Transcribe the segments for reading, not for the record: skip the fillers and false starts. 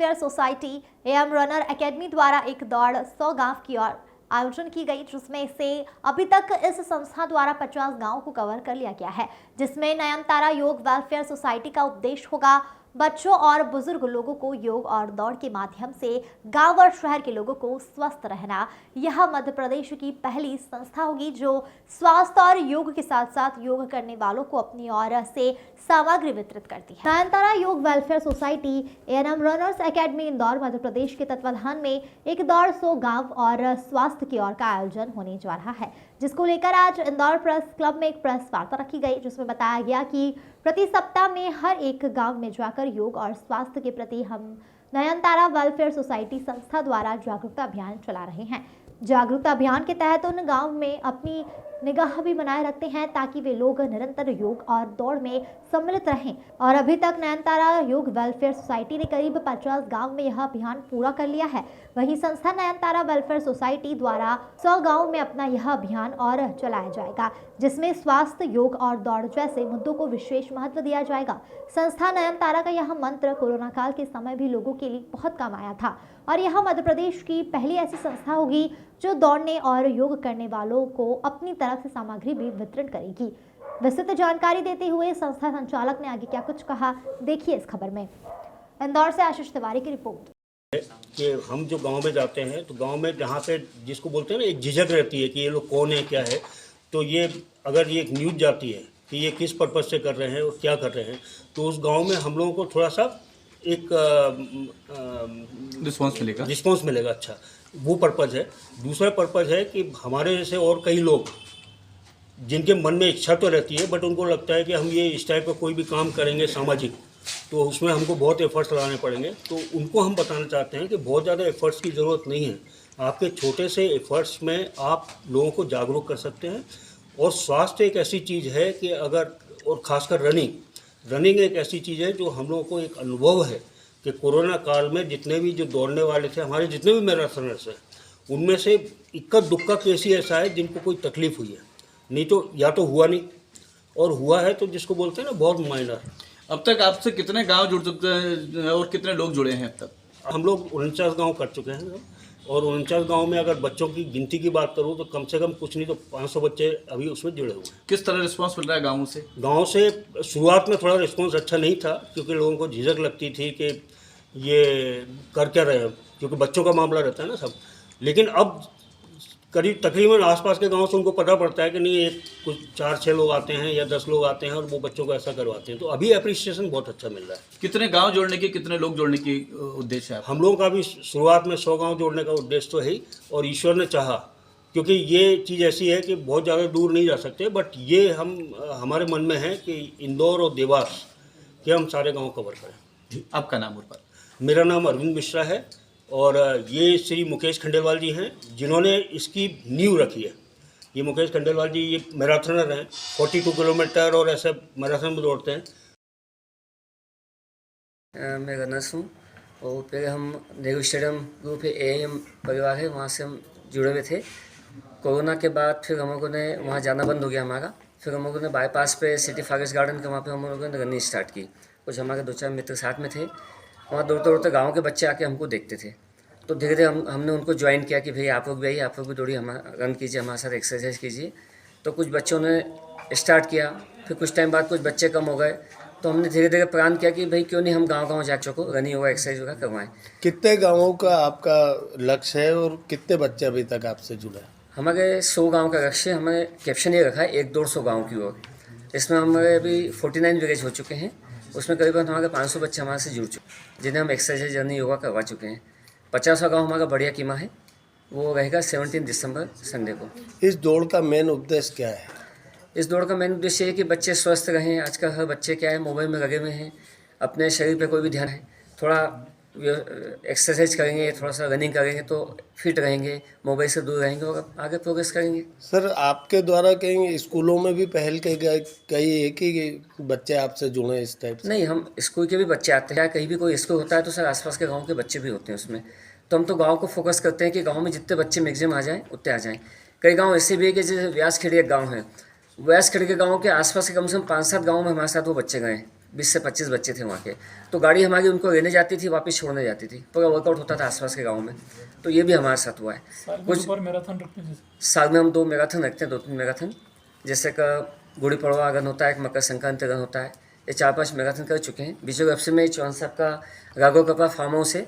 Welfare society एवं runner academy द्वारा एक दौड़ 100 गांव की ओर आयोजन की गई, जिसमें से अभी तक इस संस्था द्वारा 50 गांवों को कवर कर लिया गया है। जिसमें नयनतारा योग वेलफेयर सोसाइटी का उपदेश होगा बच्चों और बुजुर्ग लोगों को योग और दौड़ के माध्यम से गांव और शहर के लोगों को स्वस्थ रहना। यह मध्य प्रदेश की पहली संस्था होगी जो स्वास्थ्य और योग के साथ साथ योग करने वालों को अपनी ओर से सामग्री वितरित करती है। Nayantara Yog welfare society ANM runners academy Indore Madhya Pradesh के तत्वाधान में एक दौड़ 100 गांव और स्वास्थ्य की ओर का आयोजन होने जा रहा है, जिसको लेकर आज इंदौर प्रेस क्लब में एक प्रेस वार्ता रखी गई, जिसमें बताया गया कि प्रति सप्ताह में हर एक गांव में जाकर योग और स्वास्थ्य के प्रति हम नयनतारा वेलफेयर सोसाइटी संस्था द्वारा जागरूकता अभियान चला रहे हैं। जागरूकता अभियान के तहत उन गांव में अपनी निगाह भी बनाए रखते हैं ताकि वे लोग निरंतर योग और दौड़ में सम्मिलित रहें। और अभी तक नयनतारा योग वेलफेयर सोसाइटी ने करीब 50 गांव में यह अभियान पूरा कर लिया है। वहीं संस्था नयनतारा वेलफेयर सोसाइटी द्वारा 100 गांव में अपना यह अभियान और चलाया जाएगा, जिसमें स्वास्थ्य, योग और दौड़ जैसे मुद्दों को विशेष महत्व दिया जाएगा। संस्था नयनतारा का यह मंत्र कोरोना काल के समय भी लोगों के लिए बहुत काम आया था और यह मध्य प्रदेश की पहली ऐसी संस्था होगी जो दौड़ने और योग करने वालों को अपनी तरफ से सामग्री भी वितरण करेगी। विस्तृत जानकारी देते हुए संस्था संचालक ने आगे क्या कुछ कहा, देखिए इस खबर में। इंदौर से आशीष तिवारी की रिपोर्ट। कि हम जो गांव में जाते हैं तो गांव में जहाँ पे जिसको बोलते हैं ना, एक झिझक रहती है कि ये लोग कौन है, क्या है। तो ये अगर ये एक न्यूज़ जाती है कि ये किस पर्पज़ से कर रहे हैं और क्या कर रहे हैं, तो उस गांव में हम लोगों को थोड़ा सा एक रिस्पॉन्स मिलेगा। अच्छा, वो पर्पज़ है। दूसरा पर्पज़ है कि हमारे जैसे और कई लोग जिनके मन में इच्छा तो रहती है, बट उनको लगता है कि हम ये इस टाइप का कोई भी काम करेंगे सामाजिक, तो उसमें हमको बहुत एफर्ट्स लगाने पड़ेंगे। तो उनको हम बताना चाहते हैं कि बहुत ज़्यादा एफर्ट्स की ज़रूरत नहीं है। आपके छोटे से एफर्ट्स में आप लोगों को जागरूक कर सकते हैं। और स्वास्थ्य एक ऐसी चीज़ है कि अगर, और ख़ासकर रनिंग एक ऐसी चीज़ है जो हम लोगों को एक अनुभव है कि कोरोना काल में जितने भी जो दौड़ने वाले थे, हमारे जितने भी मैराथनर्स हैं, उनमें से इक्का दुक्का केस ही ऐसा है जिनको कोई तकलीफ़ हुई है। नहीं तो या तो हुआ नहीं, और हुआ है तो जिसको बोलते हैं ना बहुत माइनर। अब तक आपसे कितने गांव जुड़ चुके हैं और कितने लोग जुड़े हैं अब तक? हम लोग 49 गांव कर चुके हैं, और 49 गांव में अगर बच्चों की गिनती की बात करूं तो कम से कम कुछ नहीं तो 500 बच्चे अभी उसमें जुड़े हुए हैं। किस तरह रिस्पांस मिल रहा है गाँव से? गांव से शुरुआत में थोड़ा रिस्पांस अच्छा नहीं था, क्योंकि लोगों को झिझक लगती थी कि ये कर क्या रहे हैं, क्योंकि बच्चों का मामला रहता है ना सब। लेकिन अब करीब तकरीबन आसपास के गांव से उनको पता पड़ता है कि नहीं, एक कुछ 4-6 लोग आते हैं या 10 लोग आते हैं और वो बच्चों को ऐसा करवाते हैं। तो अभी अप्रिसिएशन बहुत अच्छा मिल रहा है। कितने गांव जोड़ने की, कितने लोग जोड़ने की उद्देश्य है? हम लोगों का भी शुरुआत में 100 गांव जोड़ने का उद्देश्य तो है ही, और ईश्वर ने चाहा, क्योंकि ये चीज़ ऐसी है कि बहुत ज़्यादा दूर नहीं जा सकते, बट ये हमारे मन में है कि इंदौर और देवास के हम सारे गाँव कवर करें। आपका नाम और पर? मेरा नाम अरविंद मिश्रा है, और ये श्री मुकेश खंडेलवाल जी हैं जिन्होंने इसकी नींव रखी है। ये मुकेश खंडेलवाल जी ये मैराथनर हैं, 42 किलोमीटर और ऐसे मैराथन में दौड़ते हैं। मैं रनर्स हूँ, और पहले हम नेहरू स्टेडियम ग्रुप है, एएम परिवार है, वहाँ से हम जुड़े हुए थे। कोरोना के बाद फिर हम लोगों ने वहाँ जाना बंद हो गया हमारा। फिर हम लोगों ने बाईपास पे सिटी फॉरेस्ट गार्डन के वहाँ पे हम लोगों ने रनिंग स्टार्ट की। कुछ हमारे 2-4 मित्र साथ में थे। वहाँ दौड़ते दौड़ते गाँव के बच्चे आके हमको देखते थे, तो धीरे धीरे हमने उनको ज्वाइन किया कि भाई आप लोग भी आइए, आप लोग भी दौड़िए, रन कीजिए, हमारे साथ एक्सरसाइज कीजिए। तो कुछ बच्चों ने स्टार्ट किया, फिर कुछ टाइम बाद कुछ बच्चे कम हो गए, तो हमने धीरे धीरे प्लान किया कि भाई क्यों नहीं हम गाँव जाकर को रनिंग होगा, एक्सरसाइज होगा करवाएं। कितने गाँवों का आपका लक्ष्य है और कितने बच्चे अभी तक आपसे जुड़े हैं? हमारे 100 गाँव का लक्ष्य, हमें कैप्शन ये रखा है 1-150 गाँव की ओर। इसमें हमारे अभी 49 विलेज हो चुके हैं, उसमें करीबन हमारे 500 बच्चे हमारे से जुड़ चुके, जिन्हें हम एक्सरसाइज रनिंग योगा करवा चुके हैं। 50वां गाँव हमारा बढ़िया कीमा है, वो रहेगा 17 दिसंबर संडे को। इस दौड़ का मेन उद्देश्य क्या है? इस दौड़ का मेन उद्देश्य है कि बच्चे स्वस्थ रहें। आजकल हर बच्चे क्या है, मोबाइल में लगे हुए हैं, अपने शरीर पे कोई भी ध्यान है। थोड़ा एक्सरसाइज करेंगे, थोड़ा सा रनिंग करेंगे तो फिट रहेंगे, मोबाइल से दूर रहेंगे और आगे प्रोग्रेस करेंगे। सर, आपके द्वारा कहीं स्कूलों में भी पहल कही है कि बच्चे आपसे जुड़े इस टाइप से? नहीं, हम स्कूल के भी बच्चे आते हैं, कहीं भी कोई स्कूल होता है तो सर आसपास के गाँव के बच्चे भी होते हैं उसमें। तो हम तो गाँव को फोकस करते हैं कि गाँव में जितने बच्चे मैक्सिमम आ जाएँ उतने आ जाएँ। कई गाँव ऐसे भी है कि जैसे व्यासखेड़ी एक गाँव है, व्यासखेड़ी के गाँव के आसपास के कम से कम 5-7 गाँव में हमारे साथ वो बच्चे गए हैं 20 से 25 बच्चे थे वहाँ के। तो गाड़ी हमारी उनको लेने जाती थी, वापस छोड़ने जाती थी। पूरा वर्कआउट होता था आसपास के गाँव में। तो ये भी हमारे साथ हुआ है। कुछ मैराथन रखते हैं साल में हम 2 मैराथन रखते हैं, 2-3 मैराथन। जैसे कि गुड़ी पड़वा रन होता है, एक मकर संक्रांति रन होता है। ये 4-5 मैराथन कर चुके हैं। बीचों एफ में चौहान साहब का राघव कपा फार्म हाउस है,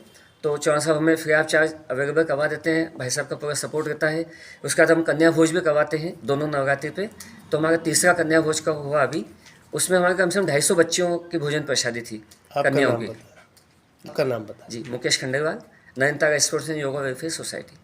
तो चौहान साहब हमें फ्री ऑफ चार्ज अवेलेबल करवा देते हैं। भाई साहब का पूरा सपोर्ट रहता है। उसके बाद हम कन्या भोज भी करवाते हैं दोनों नवरात्रि पे। तो हमारा तीसरा कन्या भोज का हुआ अभी, उसमें हमारे कम से कम 250 बच्चियों की भोजन प्रसादी थी कन्याओं की। आपका नाम बता। जी, Mukesh Khandelwal, Nayantara sports and yoga welfare society.